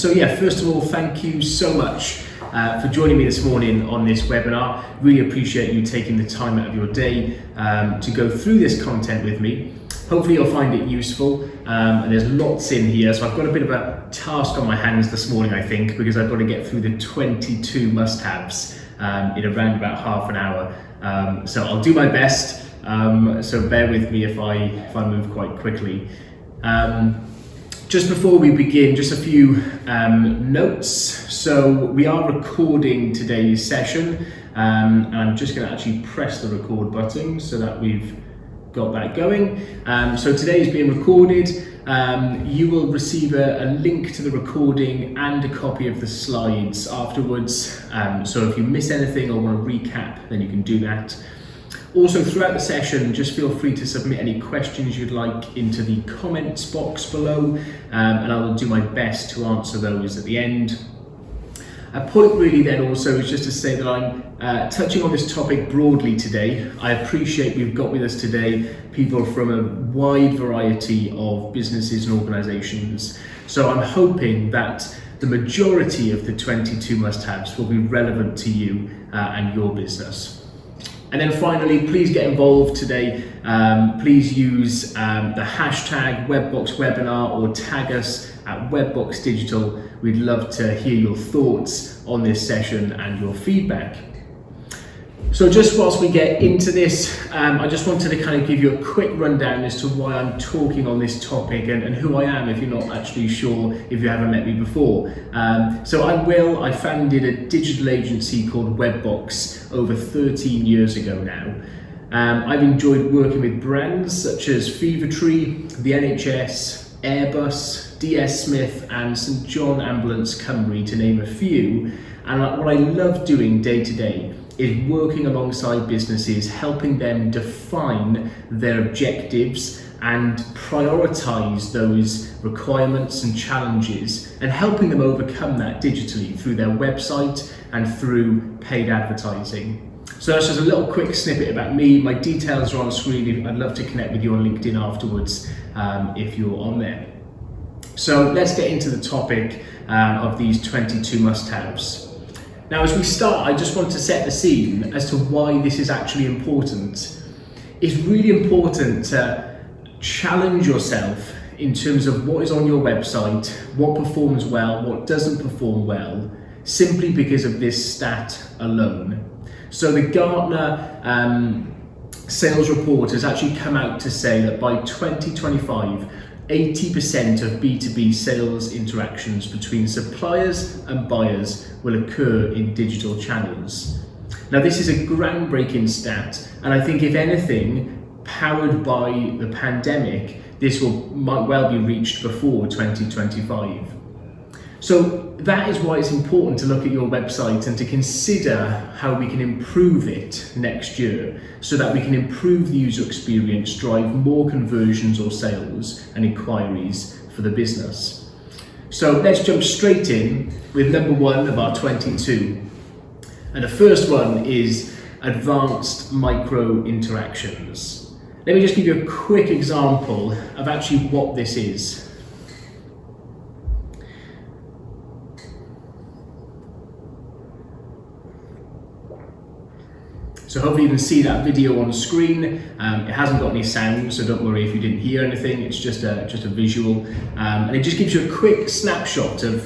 So yeah, first of all, thank you so much for joining me this morning on this webinar. Really appreciate you taking the time out of your day to go through this content with me. Hopefully you'll find it useful, and there's lots in here, so I've got a bit of a task on my hands this morning, I think, because I've got to get through the 22 must-haves in around about half an hour. So I'll do my best, so bear with me if I move quite quickly. Just before we begin, just a few notes. So we are recording today's session, and I'm just going to actually press the record button so that we've got that going. So today is being recorded. You will receive a link to the recording and a copy of the slides afterwards. So if you miss anything or want to recap, then you can do that. Also, throughout the session, just feel free to submit any questions you'd like into the comments box below, and I will do my best to answer those at the end. A point really then also is just to say that I'm touching on this topic broadly today. I appreciate we've got with us today people from a wide variety of businesses and organisations. So I'm hoping that the majority of the 22 must-haves will be relevant to you and your business. And then finally, please get involved today. Please use the hashtag WebBoxWebinar or tag us at WebBox Digital. We'd love to hear your thoughts on this session and your feedback. So just whilst we get into this, I just wanted to kind of give you a quick rundown as to why I'm talking on this topic and who I am if you're not actually sure, if you haven't met me before. So I'm Will. I founded a digital agency called WebBox over 13 years ago now. I've enjoyed working with brands such as Fevertree, the NHS, Airbus, DS Smith and St John Ambulance Cymru, to name a few. And what I love doing day to day is working alongside businesses, helping them define their objectives and prioritise those requirements and challenges, and helping them overcome that digitally through their website and through paid advertising. So that's just a little quick snippet about me. My details are on screen. I'd love to connect with you on LinkedIn afterwards if you're on there. So let's get into the topic of these 22 must-haves. Now, as we start, I just want to set the scene as to why this is actually important. It's really important to challenge yourself in terms of what is on your website, what performs well, what doesn't perform well, simply because of this stat alone. So the Gartner sales report has actually come out to say that by 2025, 80% of B2B sales interactions between suppliers and buyers will occur in digital channels. Now, this is a groundbreaking stat, and I think if anything, powered by the pandemic, this might well be reached before 2025. So that is why it's important to look at your website and to consider how we can improve it next year, so that we can improve the user experience, drive more conversions or sales and inquiries for the business. So let's jump straight in with number one of our 22. And the first one is advanced micro interactions. Let me just give you a quick example of actually what this is. So hopefully you can see that video on screen. It hasn't got any sound, so don't worry if you didn't hear anything. It's just a visual, and it just gives you a quick snapshot of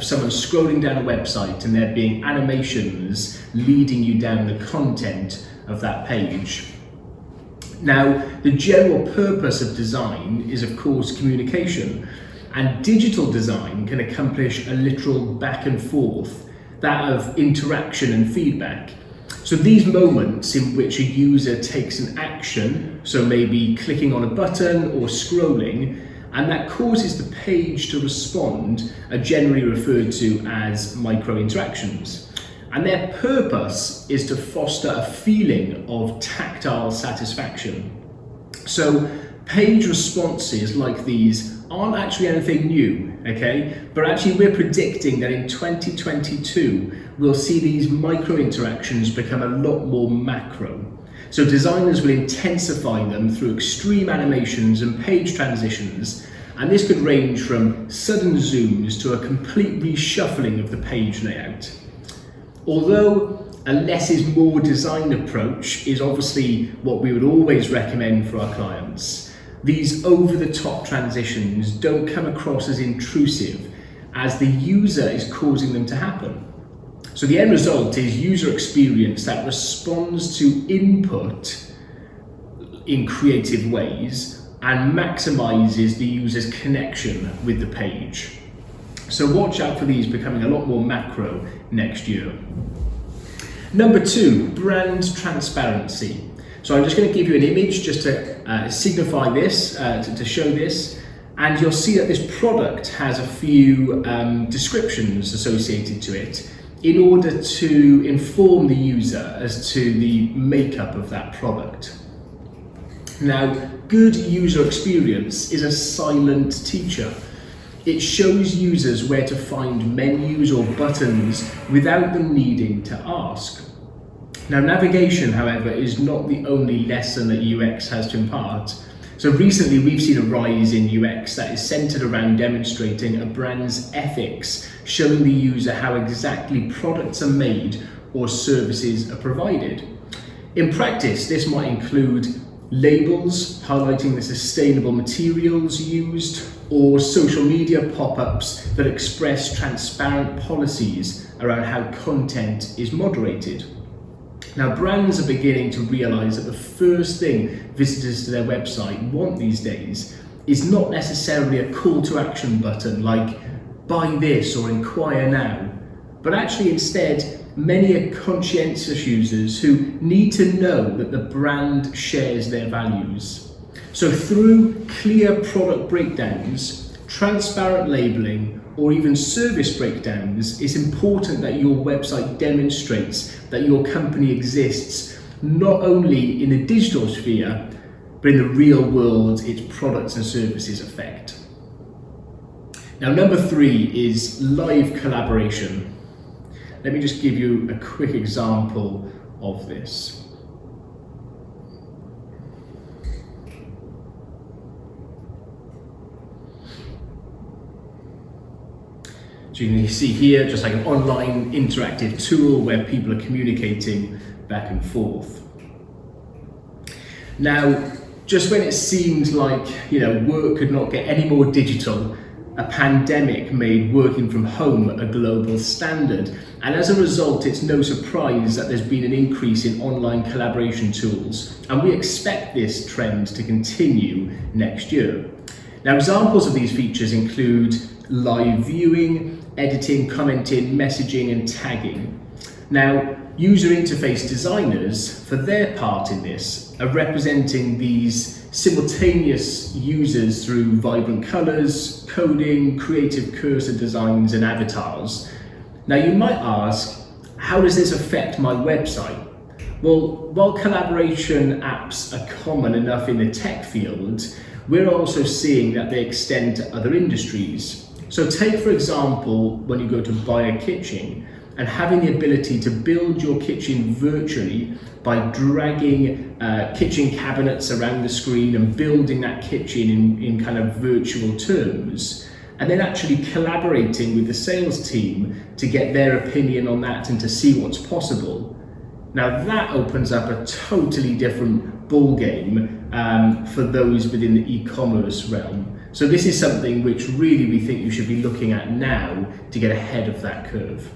someone scrolling down a website and there being animations leading you down the content of that page. Now, the general purpose of design is, of course, communication, and digital design can accomplish a literal back and forth, that of interaction and feedback. So these moments in which a user takes an action, so maybe clicking on a button or scrolling, and that causes the page to respond, are generally referred to as micro interactions. And their purpose is to foster a feeling of tactile satisfaction. So page responses like these aren't actually anything new, okay? But actually we're predicting that in 2022, we'll see these micro interactions become a lot more macro. So designers will intensify them through extreme animations and page transitions, And this could range from sudden zooms to a complete reshuffling of the page layout. Although a less is more design approach is obviously what we would always recommend for our clients, these over-the-top transitions don't come across as intrusive as the user is causing them to happen. So the end result is user experience that responds to input in creative ways and maximizes the user's connection with the page. So watch out for these becoming a lot more macro next year. Number 2, brand transparency. So I'm just going to give you an image just to signify this, to show this, and you'll see that this product has a few descriptions associated to it in order to inform the user as to the makeup of that product. Now, good user experience is a silent teacher. It shows users where to find menus or buttons without them needing to ask. Now, navigation, however, is not the only lesson that UX has to impart. So recently we've seen a rise in UX that is centered around demonstrating a brand's ethics, showing the user how exactly products are made or services are provided. In practice, this might include labels highlighting the sustainable materials used, or social media pop-ups that express transparent policies around how content is moderated. Now, brands are beginning to realize that the first thing visitors to their website want these days is not necessarily a call to action button like buy this or inquire now, but actually instead many are conscientious users who need to know that the brand shares their values. So through clear product breakdowns, transparent labeling, or even service breakdowns, it's important that your website demonstrates that your company exists not only in the digital sphere, but in the real world its products and services affect. Now, number 3 is live collaboration. Let me just give you a quick example of this. So you can see here just like an online interactive tool where people are communicating back and forth. Now, just when it seemed like work could not get any more digital, a pandemic made working from home a global standard. And as a result, it's no surprise that there's been an increase in online collaboration tools. And we expect this trend to continue next year. Now, examples of these features include live viewing, editing, commenting, messaging, and tagging. Now, user interface designers, for their part in this, are representing these simultaneous users through vibrant colors, coding, creative cursor designs, and avatars. Now, you might ask, how does this affect my website? Well, while collaboration apps are common enough in the tech field, we're also seeing that they extend to other industries. So take, for example, when you go to buy a kitchen and having the ability to build your kitchen virtually by dragging kitchen cabinets around the screen and building that kitchen in kind of virtual terms, and then actually collaborating with the sales team to get their opinion on that and to see what's possible. Now that opens up a totally different ballgame for those within the e-commerce realm. So this is something which really we think you should be looking at now to get ahead of that curve.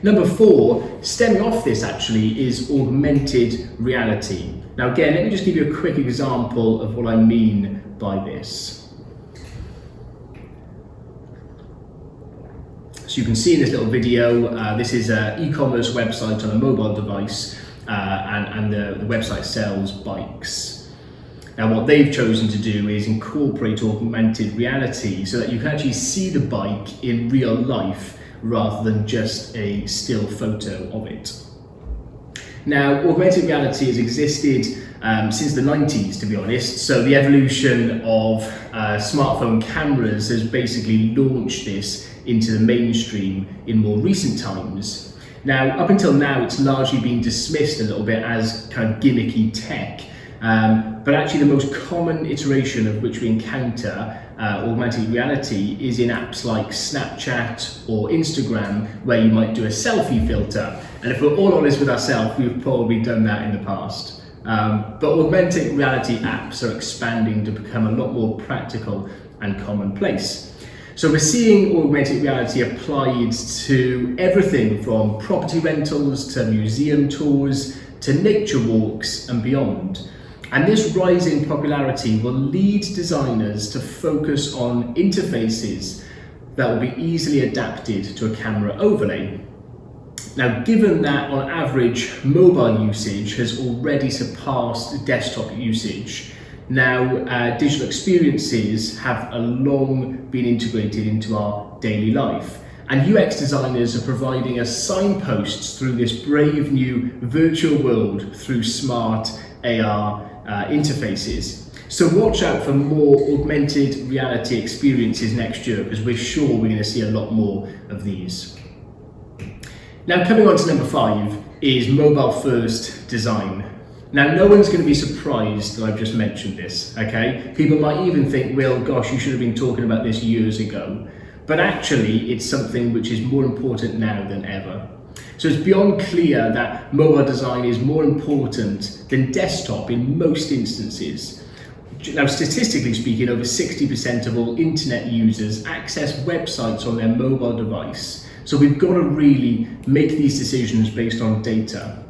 Number 4, stemming off this actually, is augmented reality. Now again, let me just give you a quick example of what I mean by this. So you can see in this little video, this is an e-commerce website on a mobile device, and the website sells bikes. Now what they've chosen to do is incorporate augmented reality so that you can actually see the bike in real life rather than just a still photo of it. Now, augmented reality has existed since the 90s, to be honest, so the evolution of smartphone cameras has basically launched this into the mainstream in more recent times. Now, up until now, it's largely been dismissed a little bit as kind of gimmicky tech, But actually the most common iteration of which we encounter augmented reality is in apps like Snapchat or Instagram, where you might do a selfie filter. And if we're all honest with ourselves, we've probably done that in the past. But augmented reality apps are expanding to become a lot more practical and commonplace. So we're seeing augmented reality applied to everything from property rentals to museum tours to nature walks and beyond. And this rising popularity will lead designers to focus on interfaces that will be easily adapted to a camera overlay. Now, given that on average mobile usage has already surpassed desktop usage, now digital experiences have long been integrated into our daily life. And UX designers are providing us signposts through this brave new virtual world through smart AR interfaces. So watch out for more augmented reality experiences next year, because we're sure we're going to see a lot more of these. Now, coming on to number 5 is mobile first design. Now, no one's going to be surprised that I've just mentioned this, okay? People might even think, well, gosh, you should have been talking about this years ago. But actually, it's something which is more important now than ever. So it's beyond clear that mobile design is more important than desktop in most instances. Now, statistically speaking, over 60% of all internet users access websites on their mobile device. So we've got to really make these decisions based on data.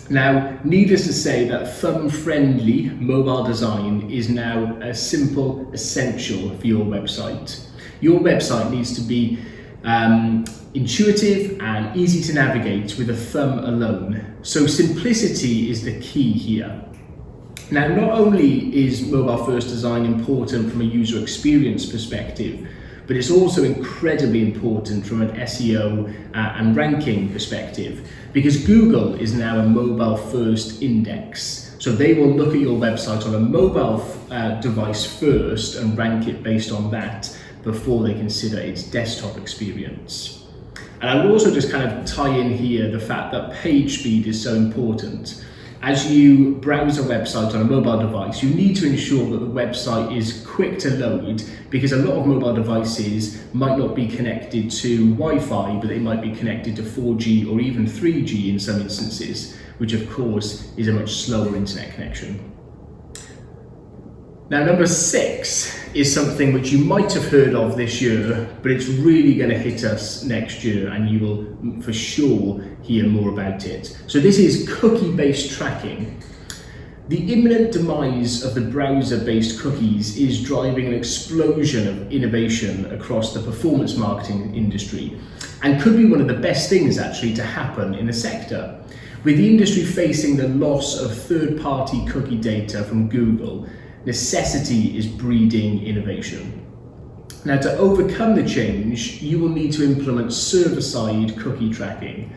Now, needless to say that thumb-friendly mobile design is now a simple essential for your website. Your website needs to be intuitive and easy to navigate with a thumb alone. So simplicity is the key here. Now, not only is mobile first design important from a user experience perspective, but it's also incredibly important from an SEO and ranking perspective, because Google is now a mobile first index. So they will look at your website on a mobile device first and rank it based on that before they consider its desktop experience. And I would also just kind of tie in here the fact that page speed is so important. As you browse a website on a mobile device, you need to ensure that the website is quick to load, because a lot of mobile devices might not be connected to Wi-Fi, but they might be connected to 4G or even 3G in some instances, which of course is a much slower internet connection. Now, number 6 is something which you might have heard of this year, but it's really going to hit us next year, and you will for sure hear more about it. So this is cookie-based tracking. The imminent demise of the browser-based cookies is driving an explosion of innovation across the performance marketing industry, and could be one of the best things actually to happen in the sector. With the industry facing the loss of third-party cookie data from Google, necessity is breeding innovation. Now, to overcome the change, you will need to implement server-side cookie tracking.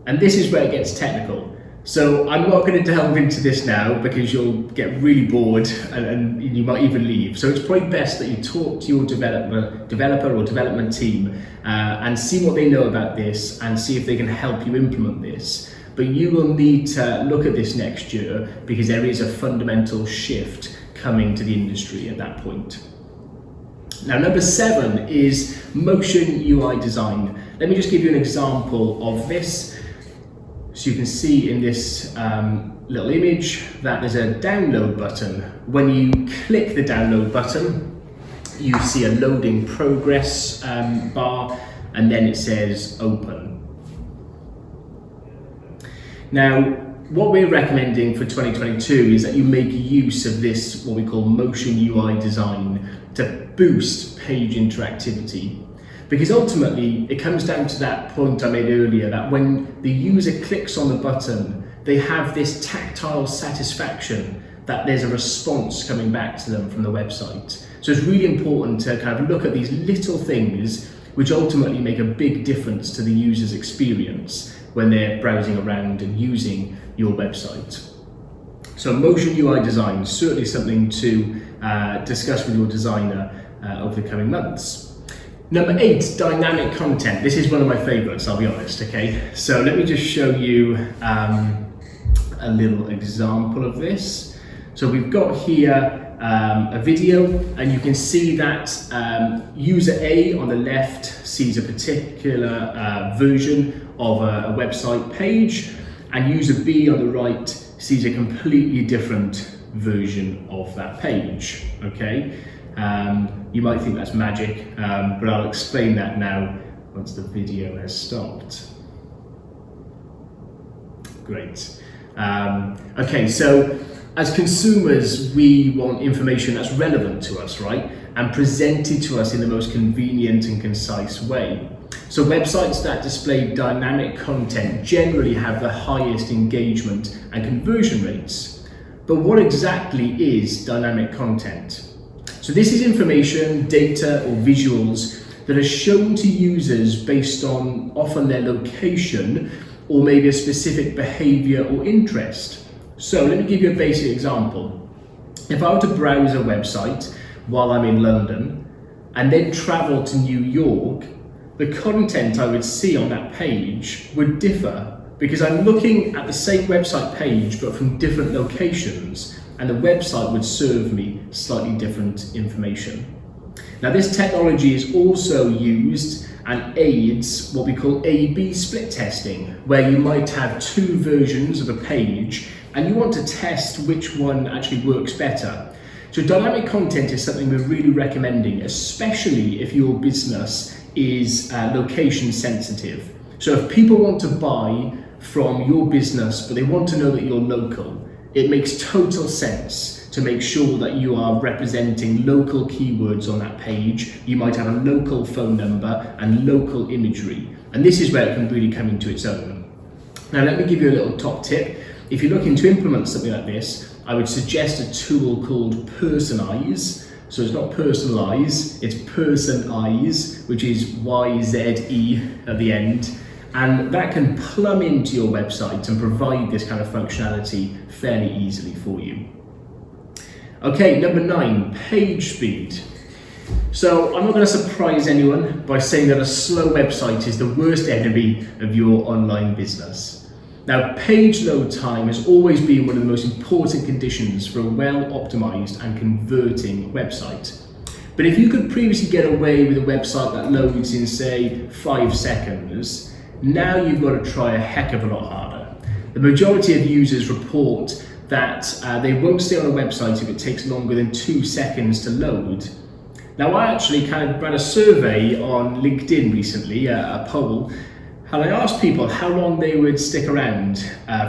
And this is where it gets technical. So I'm not going to delve into this now, because you'll get really bored and you might even leave. So it's probably best that you talk to your developer or development team and see what they know about this and see if they can help you implement this. But you will need to look at this next year, because there is a fundamental shift coming to the industry at that point. Now, number 7 is motion UI design. Let me just give you an example of this. So you can see in this little image that there's a download button. When you click the download button, you see a loading progress bar, and then it says open. Now, what we're recommending for 2022 is that you make use of this, what we call motion UI design, to boost page interactivity. Because ultimately, it comes down to that point I made earlier, that when the user clicks on the button, they have this tactile satisfaction that there's a response coming back to them from the website. So it's really important to kind of look at these little things which ultimately make a big difference to the user's experience when they're browsing around and using your website. So motion UI design is certainly something to discuss with your designer over the coming months. Number 8, dynamic content. This is one of my favorites, I'll be honest, okay? So let me just show you a little example of this. So we've got here a video, and you can see that user A on the left sees a particular version of a website page, and user B on the right sees a completely different version of that page. Okay, you might think that's magic, but I'll explain that now once the video has stopped. Great. Okay, so as consumers, we want information that's relevant to us, right? And presented to us in the most convenient and concise way. So websites that display dynamic content generally have the highest engagement and conversion rates. But what exactly is dynamic content? So this is information, data, or visuals that are shown to users based on often their location or maybe a specific behavior or interest. So let me give you a basic example. If I were to browse a website while I'm in London and then travel to New York, the content I would see on that page would differ because I'm looking at the same website page but from different locations, and the website would serve me slightly different information. Now, this technology is also used and aids what we call A/B split testing, where you might have two versions of a page and you want to test which one actually works better. So dynamic content is something we're really recommending, especially if your business is location sensitive. So if people want to buy from your business but they want to know that you're local, it makes total sense to make sure that you are representing local keywords on that page. You might have a local phone number and local imagery, and this is where it can really come into its own. Now let me give you a little top tip. If you're looking to implement something like this, I would suggest a tool called Personize. So it's not personalize, it's Personize, which is Y-Z-E at the end. And that can plumb into your website and provide this kind of functionality fairly easily for you. Okay, number 9, page speed. So I'm not going to surprise anyone by saying that a slow website is the worst enemy of your online business. Now, page load time has always been one of the most important conditions for a well-optimized and converting website. But if you could previously get away with a website that loads in, say, 5 seconds, now you've got to try a heck of a lot harder. The majority of users report that they won't stay on a website if it takes longer than 2 seconds to load. Now, I actually kind of ran a survey on LinkedIn recently, a poll, and I asked people how long they would stick around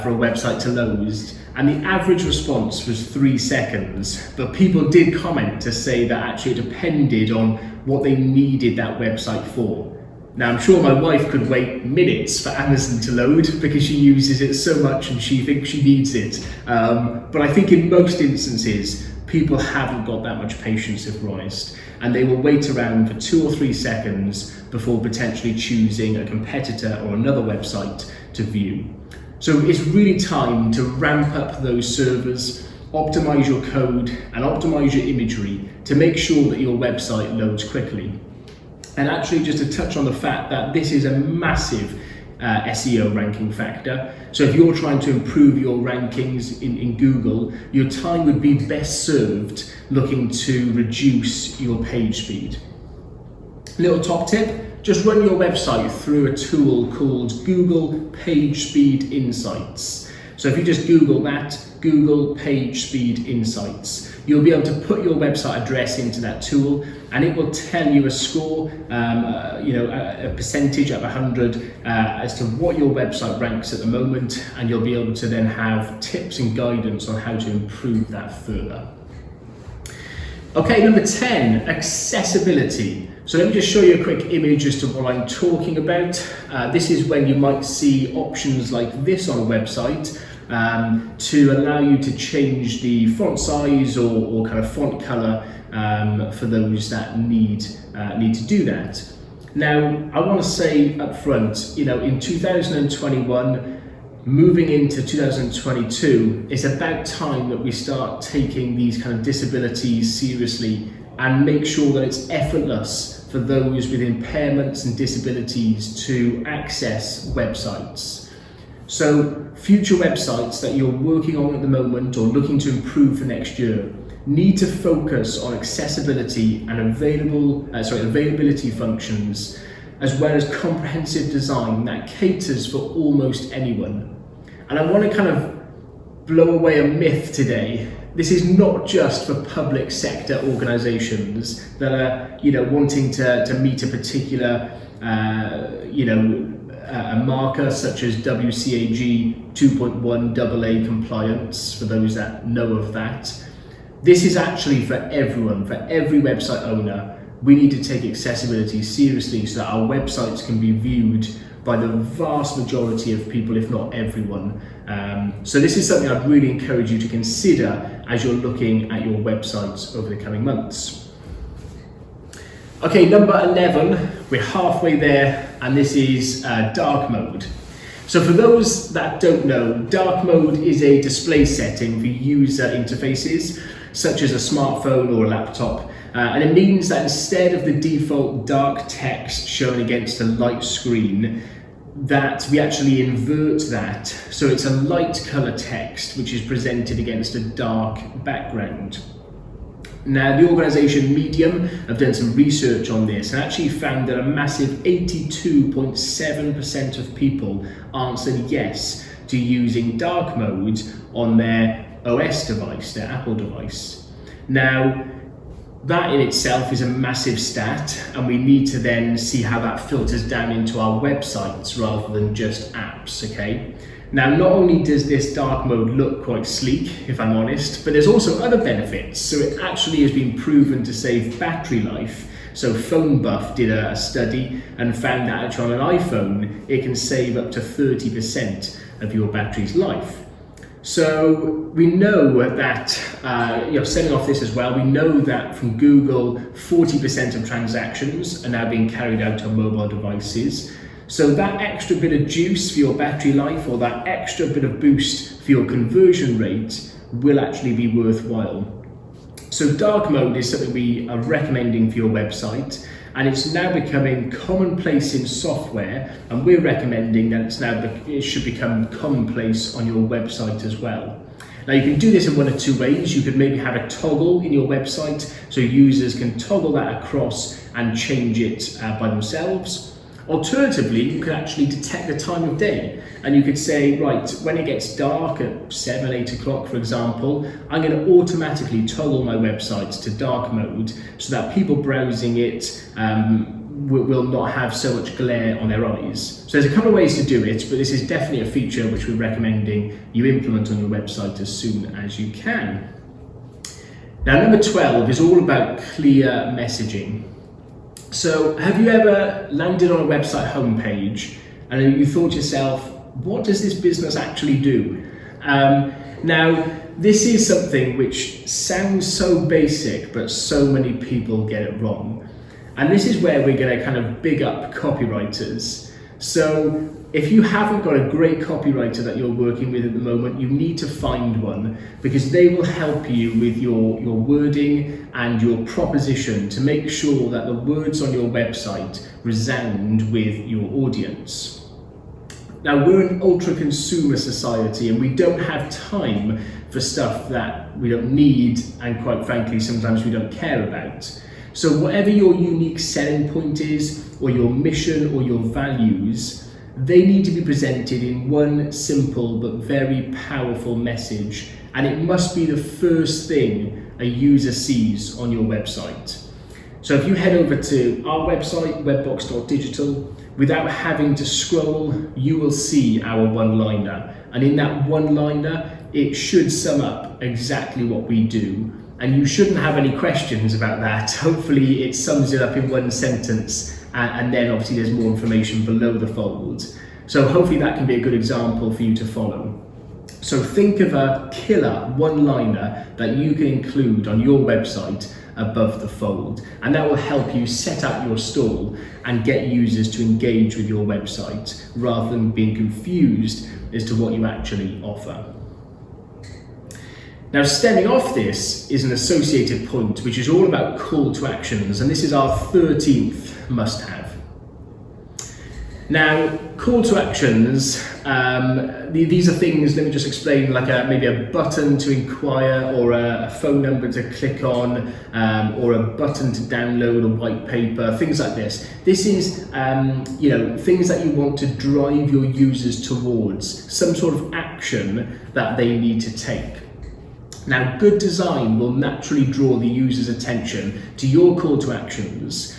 for a website to load, and the average response was 3 seconds. But people did comment to say that actually it depended on what they needed that website for. Now, I'm sure my wife could wait minutes for Amazon to load because she uses it so much and she thinks she needs it. But I think in most instances, people haven't got that much patience, if honest, and they will wait around for 2 or 3 seconds before potentially choosing a competitor or another website to view. So it's really time to ramp up those servers, optimize your code and optimize your imagery to make sure that your website loads quickly. And actually, just to touch on the fact that this is a massive SEO ranking factor. So if you're trying to improve your rankings in Google, your time would be best served looking to reduce your page speed. Little top tip, just run your website through a tool called Google Page Speed Insights. So if you just Google that, Google Page Speed Insights, you'll be able to put your website address into that tool and it will tell you a score, a percentage out of 100 as to what your website ranks at the moment, and you'll be able to then have tips and guidance on how to improve that further. Okay, number 10, accessibility. So let me just show you a quick image as to what I'm talking about. This is when you might see options like this on a website to allow you to change the font size or kind of font color for those that need to do that. Now, I want to say up front, in 2021, moving into 2022, it's about time that we start taking these kind of disabilities seriously and make sure that it's effortless for those with impairments and disabilities to access websites. So future websites that you're working on at the moment or looking to improve for next year need to focus on accessibility and availability functions, as well as comprehensive design that caters for almost anyone. And I want to kind of blow away a myth today. This is not just for public sector organizations that are, wanting to meet a particular, a marker such as WCAG 2.1 AA compliance, for those that know of that. This is actually for everyone, for every website owner. We need to take accessibility seriously so that our websites can be viewed by the vast majority of people, if not everyone. So this is something I'd really encourage you to consider as you're looking at your websites over the coming months. Okay, number 11, we're halfway there, and this is dark mode. So for those that don't know, dark mode is a display setting for user interfaces, such as a smartphone or a laptop. And it means that instead of the default dark text shown against a light screen, that we actually invert that. So it's a light color text which is presented against a dark background. Now, the organization Medium have done some research on this and actually found that a massive 82.7% of people answered yes to using dark mode on their OS device, their Apple device. Now, that in itself is a massive stat, and we need to then see how that filters down into our websites rather than just apps, okay? Now, not only does this dark mode look quite sleek, if I'm honest, but there's also other benefits. So it actually has been proven to save battery life. So PhoneBuff did a study and found that actually on an iPhone, it can save up to 30% of your battery's life. So we know that, setting off this as well, we know that from Google, 40% of transactions are now being carried out on mobile devices. So that extra bit of juice for your battery life, or that extra bit of boost for your conversion rate, will actually be worthwhile. So dark mode is something we are recommending for your website, and it's now becoming commonplace in software, and we're recommending that it should become commonplace on your website as well. Now, you can do this in one of two ways. You could maybe have a toggle in your website so users can toggle that across and change it by themselves. Alternatively, you can actually detect the time of day, and you could say, right, when it gets dark at 7, 8 o'clock, for example, I'm going to automatically toggle my website to dark mode so that people browsing it will not have so much glare on their eyes. So there's a couple of ways to do it, but this is definitely a feature which we're recommending you implement on your website as soon as you can. Now, number 12 is all about clear messaging. So have you ever landed on a website homepage and you thought to yourself, what does this business actually do? Now, this is something which sounds so basic, but so many people get it wrong. And this is where we're going to kind of big up copywriters. So if you haven't got a great copywriter that you're working with at the moment, you need to find one, because they will help you with your wording and your proposition to make sure that the words on your website resound with your audience. Now, we're an ultra consumer society, and we don't have time for stuff that we don't need, and quite frankly, sometimes we don't care about. So whatever your unique selling point is, or your mission or your values, they need to be presented in one simple but very powerful message, and it must be the first thing a user sees on your website. So if you head over to our website, webbox.digital, without having to scroll, you will see our one-liner. And in that one-liner, it should sum up exactly what we do. And you shouldn't have any questions about that. Hopefully it sums it up in one sentence, and then obviously there's more information below the fold. So hopefully that can be a good example for you to follow. So think of a killer one-liner that you can include on your website above the fold, and that will help you set up your stall and get users to engage with your website rather than being confused as to what you actually offer. Now, stemming off this is an associated point, which is all about call to actions, and this is our 13th must-have. Now, call to actions, these are things, let me just explain, like maybe a button to inquire, or a phone number to click on, or a button to download a white paper, things like this. This is things that you want to drive your users towards, some sort of action that they need to take. Now, good design will naturally draw the user's attention to your call to actions.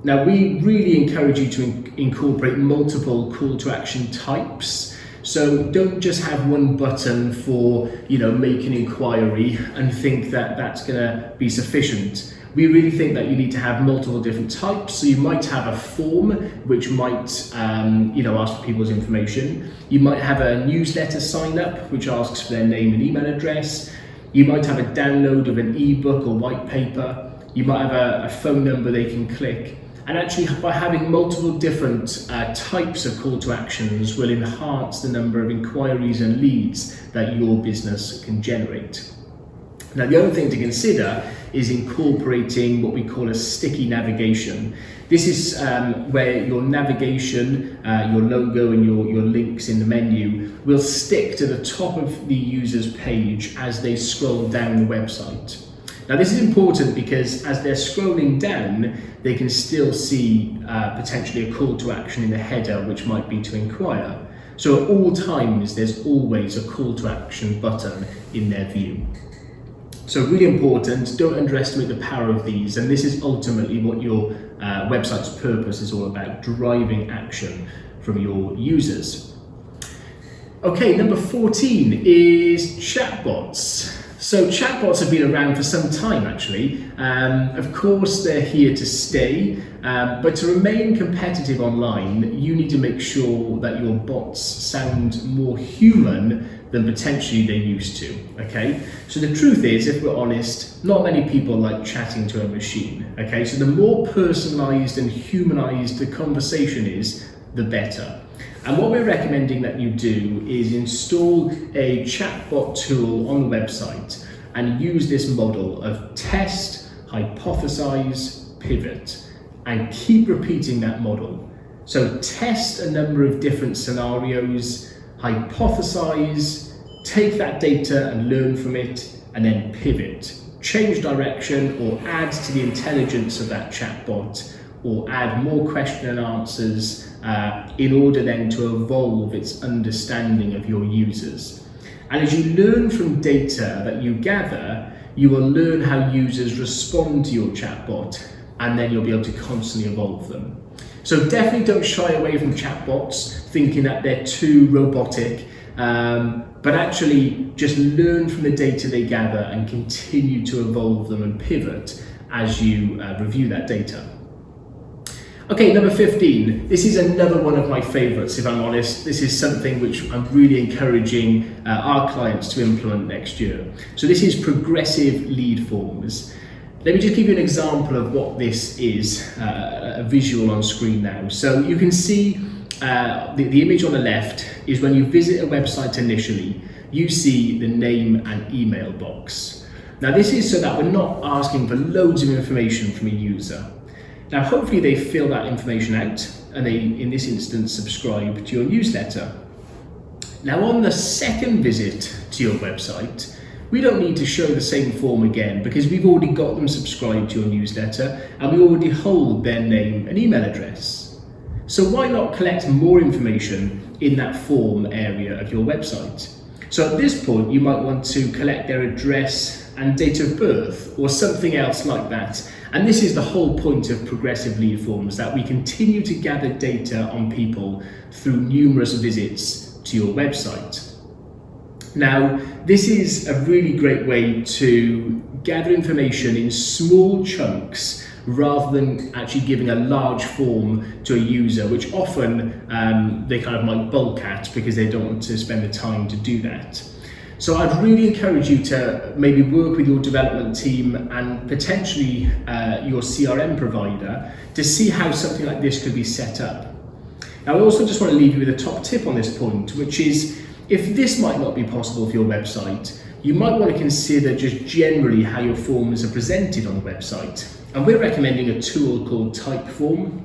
Now, we really encourage you to incorporate multiple call to action types. So don't just have one button for, make an inquiry and think that that's going to be sufficient. We really think that you need to have multiple different types. So you might have a form which might, ask for people's information. You might have a newsletter sign up which asks for their name and email address. You might have a download of an ebook or white paper. You might have a phone number they can click. And actually, by having multiple different types of call to actions will enhance the number of inquiries and leads that your business can generate. Now, the other thing to consider is incorporating what we call a sticky navigation. This is where your navigation, your logo and your links in the menu will stick to the top of the user's page as they scroll down the website. Now, this is important because as they're scrolling down, they can still see potentially a call to action in the header, which might be to inquire. So at all times, there's always a call to action button in their view. So really important, don't underestimate the power of these, and this is ultimately what your website's purpose is all about, driving action from your users. Okay, number 14 is chatbots. So chatbots have been around for some time actually. Of course they're here to stay, but to remain competitive online, you need to make sure that your bots sound more human than potentially they used to, okay? So the truth is, if we're honest, not many people like chatting to a machine, okay? So the more personalized and humanized the conversation is, the better. And what we're recommending that you do is install a chatbot tool on the website and use this model of test, hypothesize, pivot, and keep repeating that model. So test a number of different scenarios, hypothesize, take that data and learn from it, and then pivot. Change direction or add to the intelligence of that chatbot, or add more question and answers in order then to evolve its understanding of your users. And as you learn from data that you gather, you will learn how users respond to your chatbot, and then you'll be able to constantly evolve them. So definitely don't shy away from chatbots thinking that they're too robotic, but actually just learn from the data they gather and continue to evolve them and pivot as you review that data. Okay, number 15. This is another one of my favorites, if I'm honest. This is something which I'm really encouraging our clients to implement next year. So this is progressive lead forms. Let me just give you an example of what this is, a visual on screen now. So you can see the image on the left is when you visit a website initially, you see the name and email box. Now this is so that we're not asking for loads of information from a user. Now hopefully they fill that information out and they, in this instance, subscribe to your newsletter. Now on the second visit to your website, we don't need to show the same form again because we've already got them subscribed to your newsletter and we already hold their name and email address. So why not collect more information in that form area of your website? So at this point, you might want to collect their address and date of birth or something else like that. And this is the whole point of progressive lead forms, that we continue to gather data on people through numerous visits to your website. Now, this is a really great way to gather information in small chunks rather than actually giving a large form to a user, which often they kind of might bulk at because they don't want to spend the time to do that. So I'd really encourage you to maybe work with your development team and potentially your CRM provider to see how something like this could be set up. Now I also just want to leave you with a top tip on this point, which is if this might not be possible for your website, you might want to consider just generally how your forms are presented on the website. And we're recommending a tool called Typeform.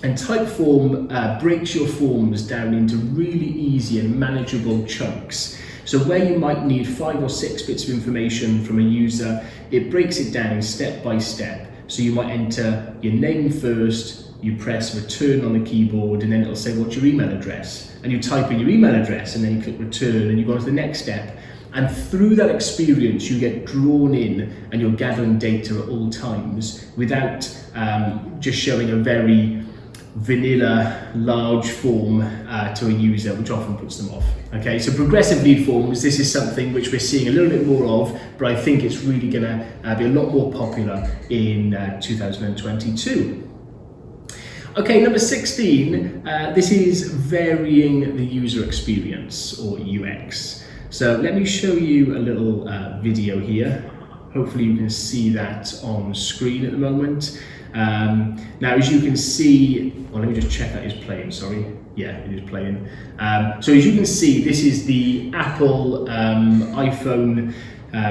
And Typeform breaks your forms down into really easy and manageable chunks. So where you might need 5 or 6 bits of information from a user, it breaks it down step by step. So you might enter your name first, you press return on the keyboard, and then it'll say what's your email address. And you type in your email address, and then you click return, and you go on to the next step. And through that experience, you get drawn in and you're gathering data at all times without just showing a very vanilla large form to a user, which often puts them off. Okay, so progressive lead forms, this is something which we're seeing a little bit more of, but I think it's really going to be a lot more popular in 2022. Okay, number 16, this is varying the user experience, or UX. So let me show you a little video here. Hopefully you can see that on screen at the moment. Now, as you can see, well, let me just check that is playing, sorry. Yeah, it is playing. So as you can see, this is the Apple iPhone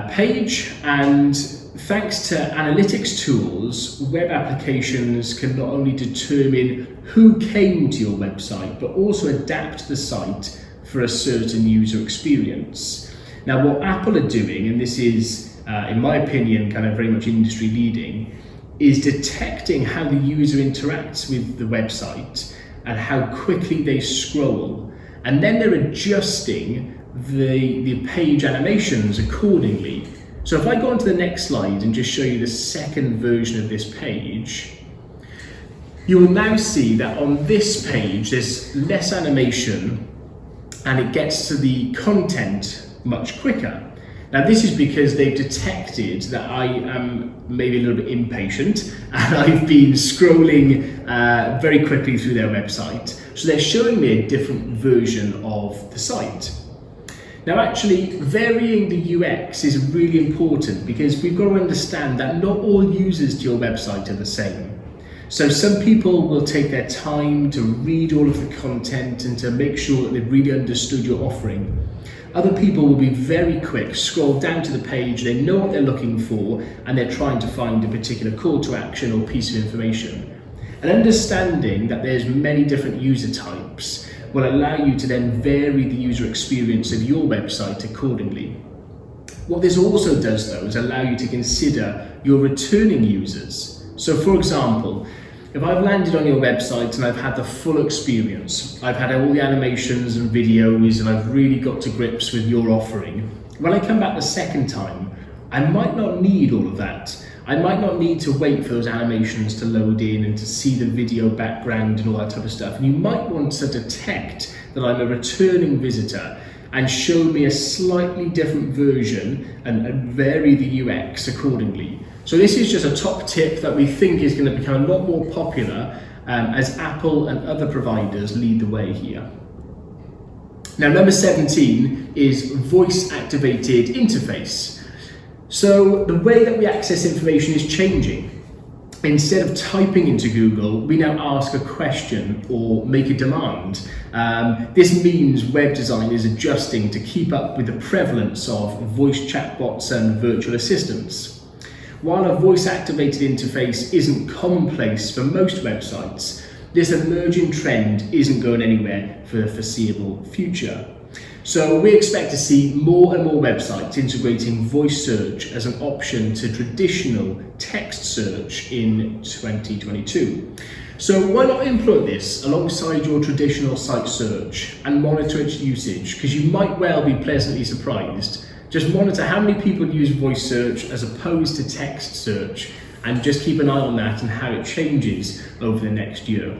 page, and thanks to analytics tools, web applications can not only determine who came to your website, but also adapt the site for a certain user experience. Now, what Apple are doing, and this is, in my opinion, kind of very much industry leading, is detecting how the user interacts with the website and how quickly they scroll. And then they're adjusting the page animations accordingly. So if I go on to the next slide and just show you the second version of this page, you will now see that on this page there's less animation and it gets to the content much quicker. Now, this is because they've detected that I am maybe a little bit impatient and I've been scrolling very quickly through their website. So they're showing me a different version of the site. Now, actually, varying the UX is really important because we've got to understand that not all users to your website are the same. So some people will take their time to read all of the content and to make sure that they've really understood your offering. Other people will be very quick, scroll down to the page, they know what they're looking for, and they're trying to find a particular call to action or piece of information. And understanding that there's many different user types will allow you to then vary the user experience of your website accordingly. What this also does, though, is allow you to consider your returning users. So, for example, if I've landed on your website and I've had the full experience, I've had all the animations and videos and I've really got to grips with your offering, when I come back the second time, I might not need all of that. I might not need to wait for those animations to load in and to see the video background and all that type of stuff. And you might want to detect that I'm a returning visitor and show me a slightly different version and vary the UX accordingly. So this is just a top tip that we think is going to become a lot more popular as Apple and other providers lead the way here. Now, number 17 is voice-activated interface. So the way that we access information is changing. Instead of typing into Google, we now ask a question or make a demand. This means web design is adjusting to keep up with the prevalence of voice chatbots and virtual assistants. While a voice-activated interface isn't commonplace for most websites, this emerging trend isn't going anywhere for the foreseeable future. So we expect to see more and more websites integrating voice search as an option to traditional text search in 2022. So why not implement this alongside your traditional site search and monitor its usage, because you might well be pleasantly surprised. Just monitor how many people use voice search as opposed to text search, and just keep an eye on that and how it changes over the next year.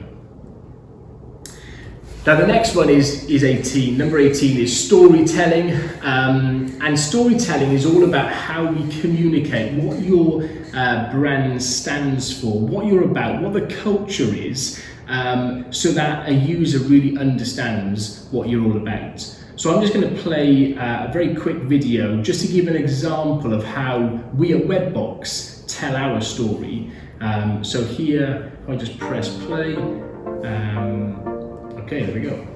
Now the next one is 18. Number 18 is storytelling. And storytelling is all about how we communicate what your brand stands for, what you're about, what the culture is, so that a user really understands what you're all about. So I'm just going to play a very quick video just to give an example of how we at Webbox tell our story. So here, if I just press play, okay, there we go.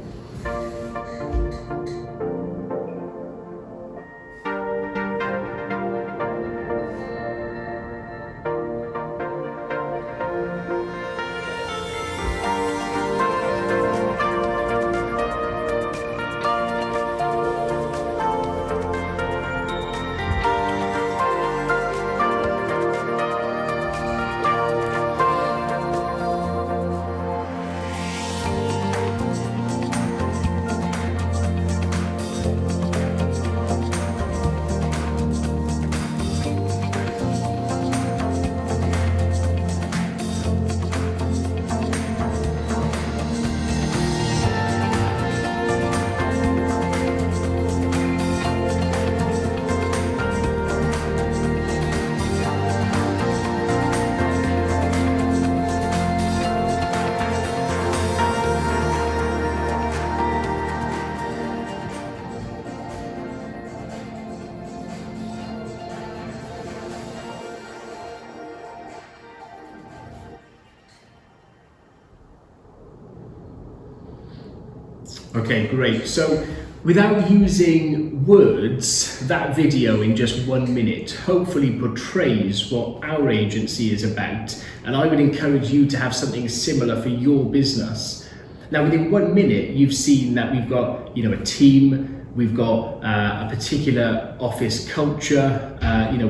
Okay, great. So without using words, that video in just 1 minute hopefully portrays what our agency is about. And I would encourage you to have something similar for your business. Now, within 1 minute, you've seen that we've got, a team, we've got a particular office culture.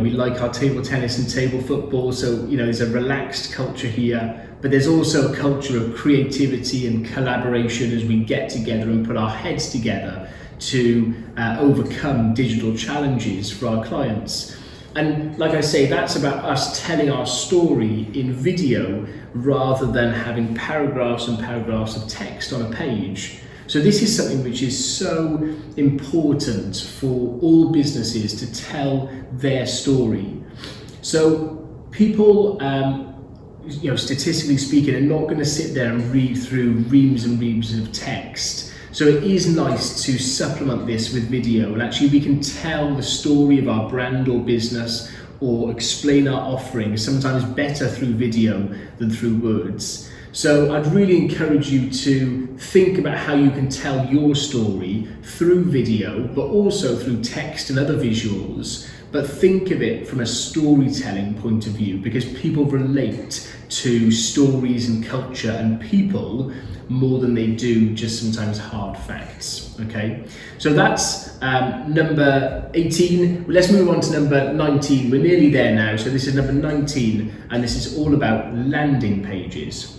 We like our table tennis and table football, so there's a relaxed culture here. But there's also a culture of creativity and collaboration as we get together and put our heads together to overcome digital challenges for our clients. And like I say, that's about us telling our story in video rather than having paragraphs and paragraphs of text on a page. So this is something which is so important for all businesses to tell their story. So people, statistically speaking, are not going to sit there and read through reams and reams of text. So it is nice to supplement this with video, and actually we can tell the story of our brand or business or explain our offerings sometimes better through video than through words. So I'd really encourage you to think about how you can tell your story through video, but also through text and other visuals. But think of it from a storytelling point of view, because people relate to stories and culture and people more than they do just sometimes hard facts. Okay, so that's number 18. Let's move on to number 19. We're nearly there now. So this is number 19, and this is all about landing pages.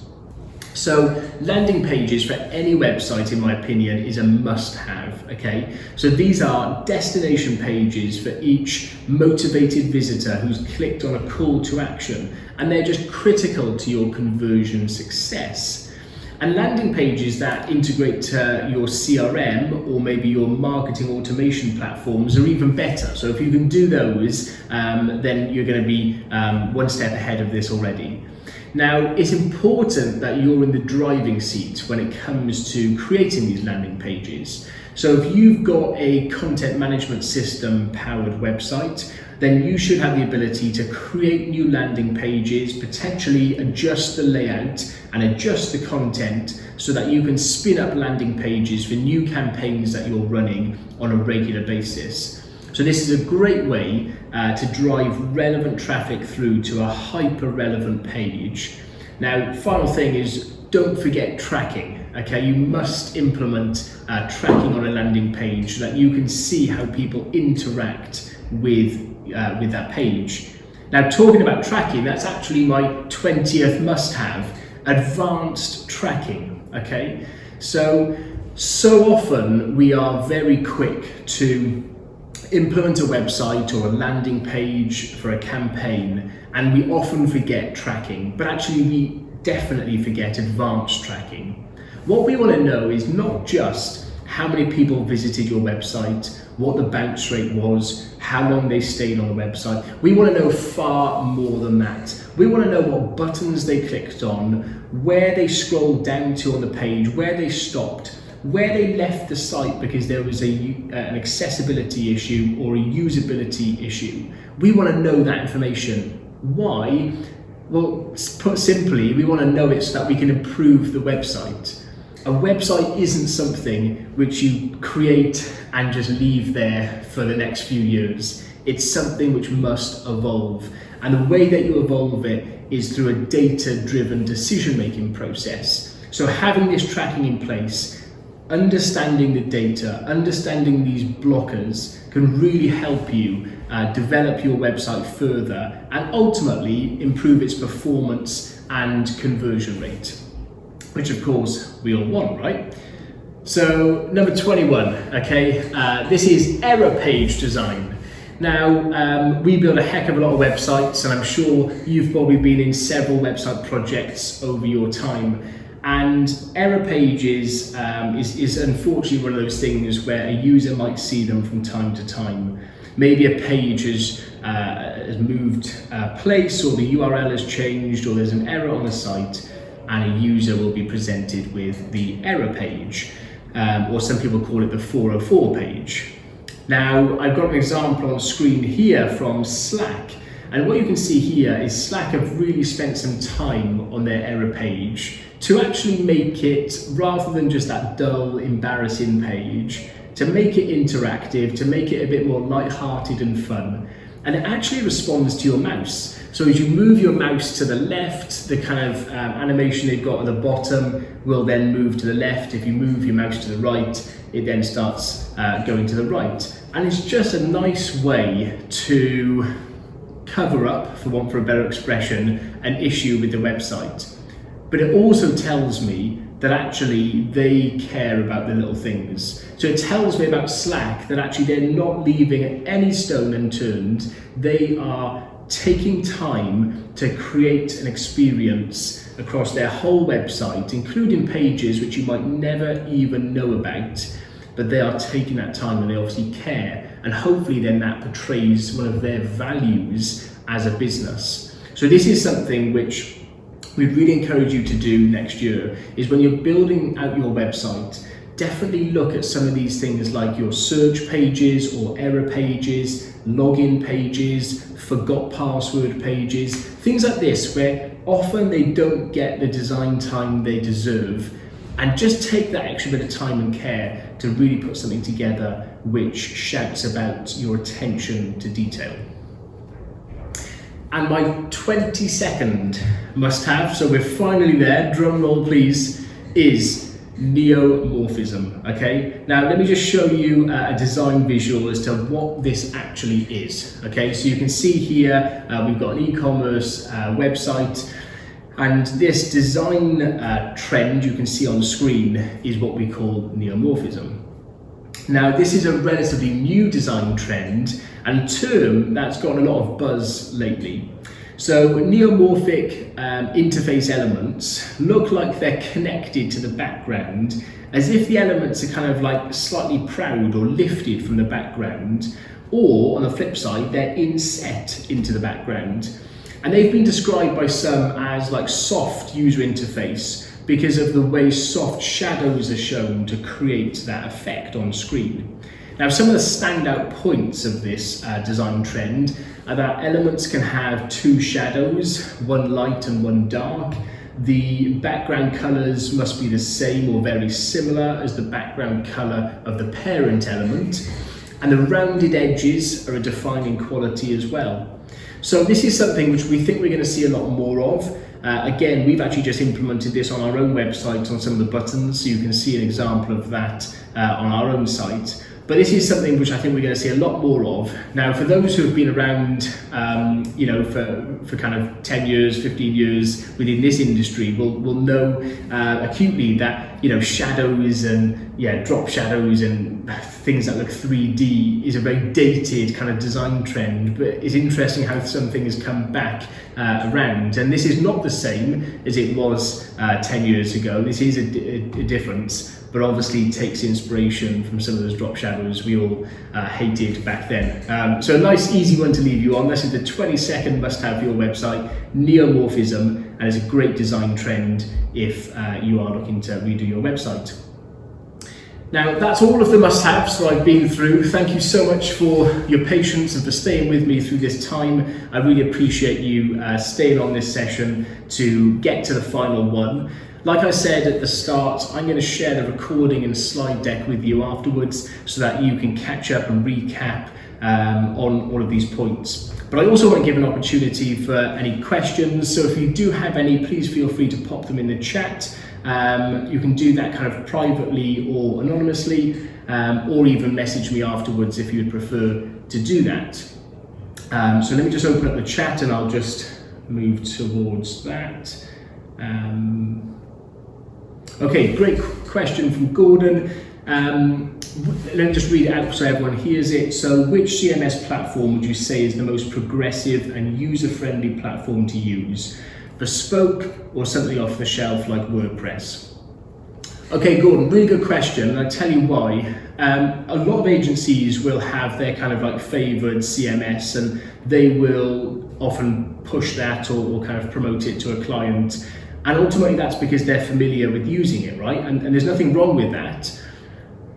So landing pages for any website, in my opinion, is a must-have, okay? So these are destination pages for each motivated visitor who's clicked on a call to action, and they're just critical to your conversion success. And landing pages that integrate to your CRM or maybe your marketing automation platforms are even better. So if you can do those, then you're going to be one step ahead of this already. Now, it's important that you're in the driving seat when it comes to creating these landing pages. So if you've got a content management system powered website, then you should have the ability to create new landing pages, potentially adjust the layout and adjust the content so that you can spin up landing pages for new campaigns that you're running on a regular basis. So this is a great way to drive relevant traffic through to a hyper-relevant page. Now, final thing is, don't forget tracking. Okay, you must implement tracking on a landing page so that you can see how people interact with that page. Now, talking about tracking, that's actually my 20th must-have: advanced tracking. Okay, so often we are very quick to implement a website or a landing page for a campaign, and we often forget tracking, but actually we definitely forget advanced tracking. What we want to know is not just how many people visited your website, what the bounce rate was, how long they stayed on the website. We want to know far more than that. We want to know what buttons they clicked on, where they scrolled down to on the page, where they stopped, where they left the site because there was an accessibility issue or a usability issue. We want to know that information. Why? Well, put simply, we want to know it so that we can improve the website. A website isn't something which you create and just leave there for the next few years. It's something which must evolve. And the way that you evolve it is through a data-driven decision-making process. So having this tracking in place, understanding the data, understanding these blockers can really help you develop your website further and ultimately improve its performance and conversion rate, which of course we all want, right? So number 21, okay, this is error page design. Now, we build a heck of a lot of websites, and I'm sure you've probably been in several website projects over your time. And error pages is unfortunately one of those things where a user might see them from time to time. Maybe a page has moved place, or the URL has changed, or there's an error on the site, and a user will be presented with the error page, or some people call it the 404 page. Now, I've got an example on screen here from Slack, And what you can see here is Slack have really spent some time on their error page to actually make it, rather than just that dull, embarrassing page, to make it interactive, to make it a bit more light-hearted and fun. And it actually responds to your mouse. So as you move your mouse to the left, the kind of animation they've got at the bottom will then move to the left. If you move your mouse to the right, it then starts going to the right. And it's just a nice way to cover up, for want of a better expression, an issue with the website. But it also tells me that actually they care about the little things. So it tells me about Slack that actually they're not leaving any stone unturned. They are taking time to create an experience across their whole website, including pages which you might never even know about, but they are taking that time and they obviously care. And hopefully then that portrays one of their values as a business. So this is something which we'd really encourage you to do next year, is when you're building out your website, definitely look at some of these things like your search pages or error pages, login pages, forgot password pages, things like this where often they don't get the design time they deserve. And just take that extra bit of time and care to really put something together which shouts about your attention to detail. And my 22nd must-have, so we're finally there, drum roll please, is neomorphism, okay? Now let me just show you a design visual as to what this actually is, okay? So you can see here, we've got an e-commerce website, and this design trend you can see on the screen is what we call neomorphism. Now this is a relatively new design trend and a term that's gotten a lot of buzz lately. So neomorphic interface elements look like they're connected to the background, as if the elements are kind of like slightly proud or lifted from the background, or on the flip side, they're inset into the background. And they've been described by some as like soft user interface because of the way soft shadows are shown to create that effect on screen. Now, some of the standout points of this design trend are that elements can have two shadows, one light and one dark. The background colors must be the same or very similar as the background color of the parent element. And the rounded edges are a defining quality as well. So this is something which we think we're going to see a lot more of. Again, we've actually just implemented this on our own website on some of the buttons, so you can see an example of that on our own site. But this is something which I think we're going to see a lot more of. Now, for those who have been around, for kind of 10 years, 15 years within this industry, will know acutely that, shadows and drop shadows and things that look 3D is a very dated kind of design trend. But it's interesting how something has come back around. And this is not the same as it was 10 years ago. This is a difference, but obviously takes inspiration from some of those drop shadows we all hated back then. So a nice easy one to leave you on. This is the 22nd must-have for your website, neomorphism, and it's a great design trend if you are looking to redo your website. Now that's all of the must-haves that I've been through. Thank you so much for your patience and for staying with me through this time. I really appreciate you staying on this session to get to the final one. Like I said at the start, I'm going to share the recording and slide deck with you afterwards so that you can catch up and recap on all of these points. But I also want to give an opportunity for any questions. So if you do have any, please feel free to pop them in the chat. You can do that kind of privately or anonymously, or even message me afterwards if you would prefer to do that. So let me just open up the chat and I'll just move towards that. Okay, great question from Gordon. Let me just read it out so everyone hears it. So which CMS platform would you say is the most progressive and user-friendly platform to use? Bespoke or something off the shelf like WordPress? Okay, Gordon, really good question, and I'll tell you why. A lot of agencies will have their kind of like favored CMS, and they will often push that or kind of promote it to a client. And ultimately that's because they're familiar with using it, right? And there's nothing wrong with that.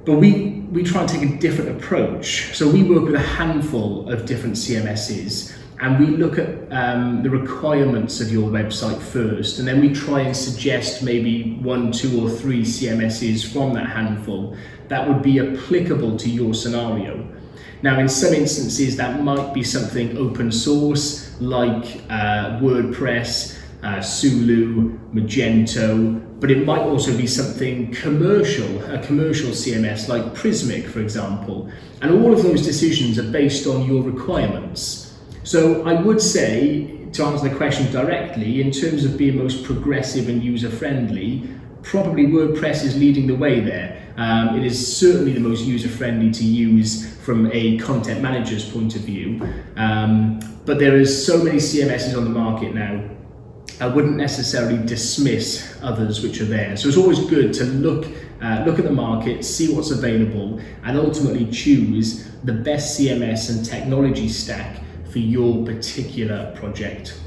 But we try and take a different approach. So we work with a handful of different CMSs, and we look at the requirements of your website first, and then we try and suggest maybe 1, 2 or 3 CMSs from that handful that would be applicable to your scenario. Now, in some instances, that might be something open source like WordPress, Sulu, Magento, but it might also be something commercial, a commercial CMS like Prismic, for example. And all of those decisions are based on your requirements. So I would say, to answer the question directly, in terms of being most progressive and user-friendly, probably WordPress is leading the way there. It is certainly the most user-friendly to use from a content manager's point of view. But there is so many CMSs on the market now, I wouldn't necessarily dismiss others which are there. So it's always good to look at the market, see what's available, and ultimately choose the best CMS and technology stack for your particular project.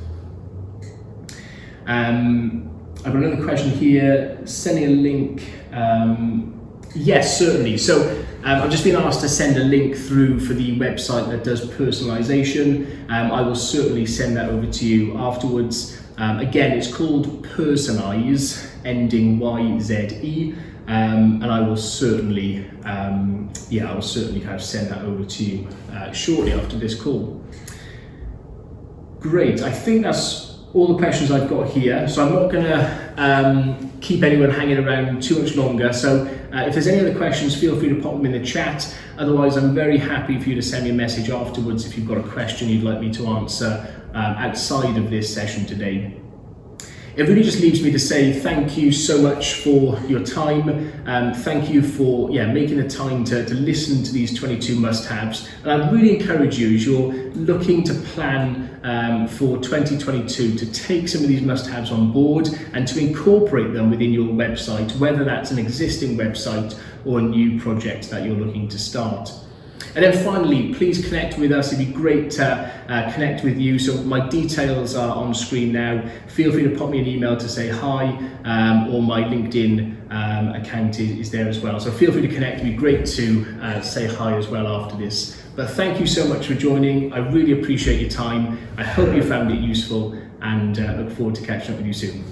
I've got another question here, sending a link. Yes, certainly. So I've just been asked to send a link through for the website that does personalization. I will certainly send that over to you afterwards. Again, it's called Personise, ending YZE, and I will certainly, I will certainly kind of send that over to you shortly after this call. Great, I think that's all the questions I've got here, so I'm not going to keep anyone hanging around too much longer. So if there's any other questions, feel free to pop them in the chat. Otherwise, I'm very happy for you to send me a message afterwards if you've got a question you'd like me to answer outside of this session today. It really just leaves me to say thank you so much for your time. Thank you for making the time to listen to these 22 must-haves. And I really encourage you, as you're looking to plan for 2022, to take some of these must-haves on board and to incorporate them within your website, whether that's an existing website or a new project that you're looking to start. And then finally, please connect with us. It'd be great to connect with you. So my details are on screen now. Feel free to pop me an email to say hi, or my LinkedIn account is there as well. So feel free to connect. It'd be great to say hi as well after this. But thank you so much for joining. I really appreciate your time. I hope you found it useful, and look forward to catching up with you soon.